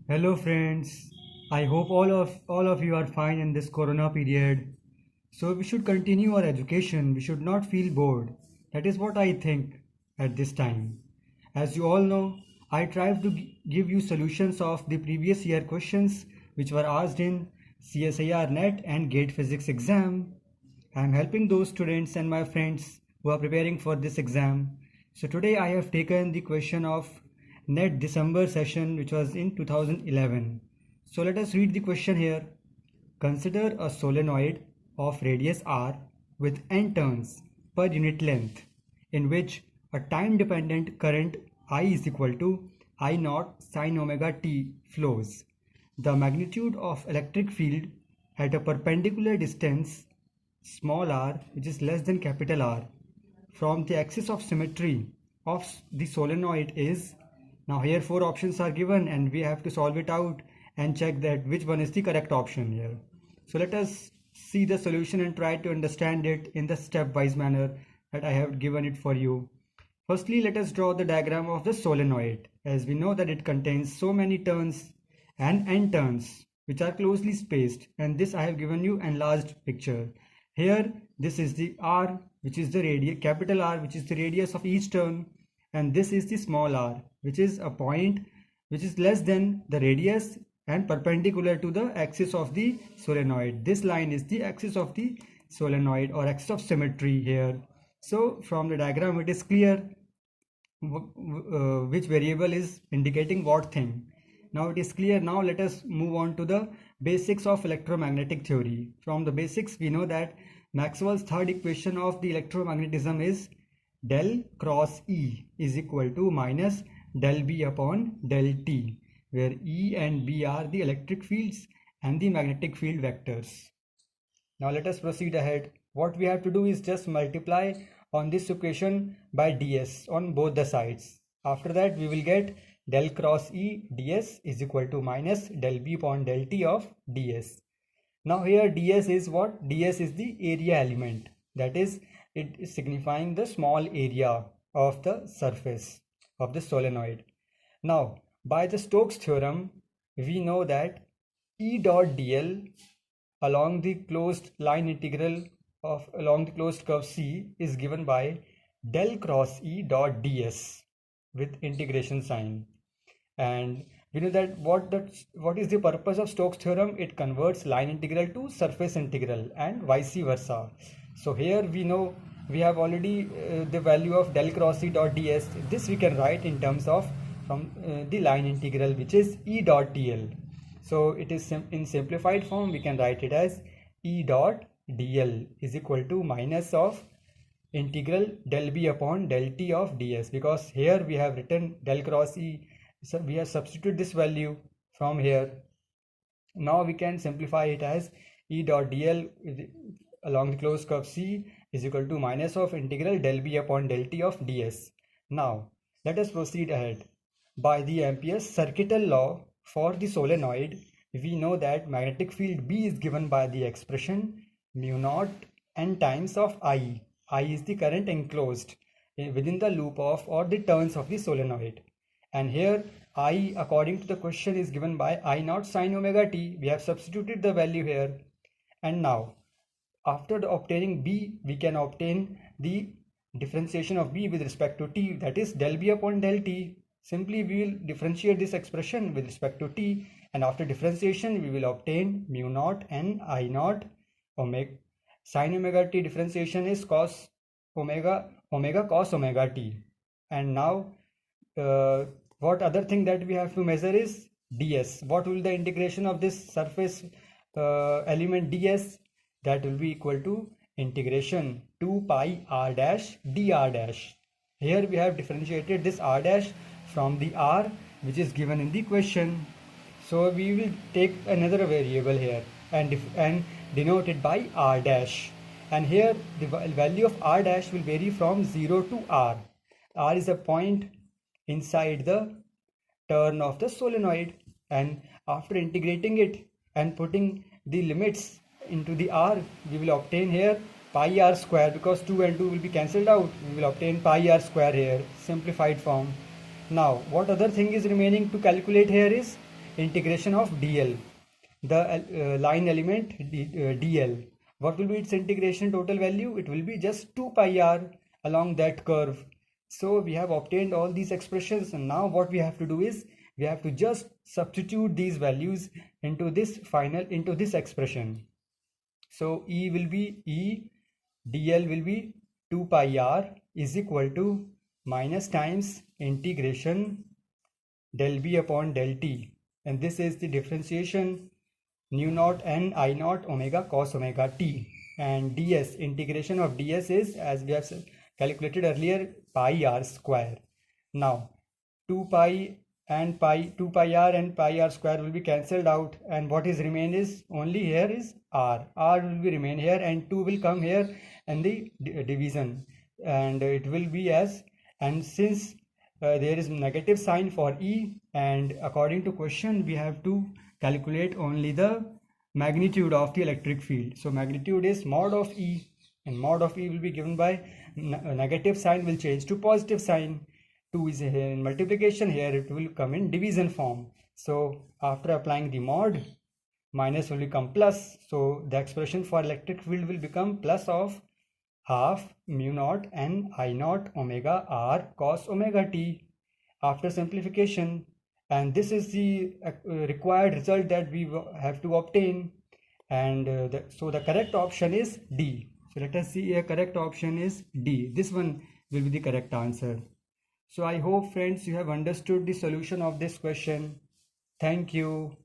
Hello friends. I hope all of you are fine in this corona period. So we should continue our education. We should not feel bored. That is what I think at this time. As you all know, I tried to give you solutions of the previous year questions which were asked in CSIR NET and GATE physics exam. I am helping those students and my friends who are preparing for this exam. So today I have taken the question of NET December session which was in 2011. So let us read the question here. Consider a solenoid of radius r with n turns per unit length in which a time dependent current I is equal to I naught sine omega t flows. The magnitude of electric field at a perpendicular distance small r, which is less than capital R, from the axis of symmetry of the solenoid is. Now here four options are given and we have to solve it out and check that which one is the correct option here. So let us see the solution and try to understand it in the stepwise manner that I have given it for you. Firstly, let us draw the diagram of the solenoid, as we know that it contains so many turns and n turns which are closely spaced, and this I have given you enlarged picture. Here this is the r, which is the radius, capital R, which is the radius of each turn, and this is the small r, which is a point which is less than the radius and perpendicular to the axis of the solenoid. This line is the axis of the solenoid or axis of symmetry here. So from the diagram it is clear which variable is indicating what thing. Now it is clear. Now let us move on to the basics of electromagnetic theory. From the basics we know that Maxwell's third equation of the electromagnetism is del cross E is equal to minus del B upon del T, where E and B are the electric fields and the magnetic field vectors. Now let us proceed ahead. What we have to do is just multiply on this equation by ds on both the sides. After that we will get del cross E ds is equal to minus del B upon del T of ds. Now here ds is what? Ds is the area element. That is, it is signifying the small area of the surface of the solenoid. Now by the Stokes theorem we know that E dot dl along the closed line integral of along the closed curve C is given by del cross E dot ds with integration sign. And we know that what is the purpose of Stokes theorem? It converts line integral to surface integral and vice versa. So here we know we have already the value of del cross E dot ds. This we can write in terms of from the line integral, which is E dot dl. So it is in simplified form we can write it as E dot dl is equal to minus of integral del B upon del T of ds, because here we have written del cross E, so we have substituted this value from here. Now we can simplify it as E dot dl along the closed curve C is equal to minus of integral del B upon del T of ds. Now let us proceed ahead. By the Ampere's circuital law for the solenoid, we know that magnetic field B is given by the expression mu naught n times of I. I is the current enclosed within the loop of or the turns of the solenoid. And here I, according to the question, is given by I naught sine omega t. We have substituted the value here. And now after obtaining B, we can obtain the differentiation of B with respect to t, that is del B upon del T. Simply we will differentiate this expression with respect to t, and after differentiation we will obtain mu naught n I naught omega sine omega t. Differentiation is cos omega cos omega t. And now what other thing that we have to measure is ds. What will the integration of this surface element ds? That will be equal to integration 2 pi r dash dr dash. Here we have differentiated this r dash from the r which is given in the question. So we will take another variable here and denote it by r dash. And here the value of r dash will vary from 0 to r. R is a point inside the turn of the solenoid, and after integrating it and putting the limits into the r, we will obtain here pi r square, because 2 and 2 will be cancelled out. We will obtain pi r square here, simplified form. Now what other thing is remaining to calculate here is integration of dl, the line element dl. What will be its integration total value? It will be just 2 pi r along that curve. So we have obtained all these expressions, and now what we have to do is we have to just substitute these values into this expression. So E will be dl will be 2 pi r is equal to minus times integration del b upon del t, and this is the differentiation nu naught n I naught omega cos omega t, and ds, integration of ds is, as we have calculated earlier, pi r square. Now 2 pi r and pi r square will be cancelled out, and what is remain is only here is r will be remain here, and 2 will come here and the division, and it will be as, and since there is negative sign for E, and according to question we have to calculate only the magnitude of the electric field. So magnitude is mod of E, and mod of E will be given by negative sign will change to positive sign. 2 is here in multiplication, here it will come in division form. So after applying the mod, minus will become plus, so the expression for electric field will become plus of half mu naught n I naught omega r cos omega t after simplification, and this is the required result that we have to obtain, and so the correct option is D. So let us see, a correct option is D. This one will be the correct answer. So I hope friends you have understood the solution of this question. Thank you.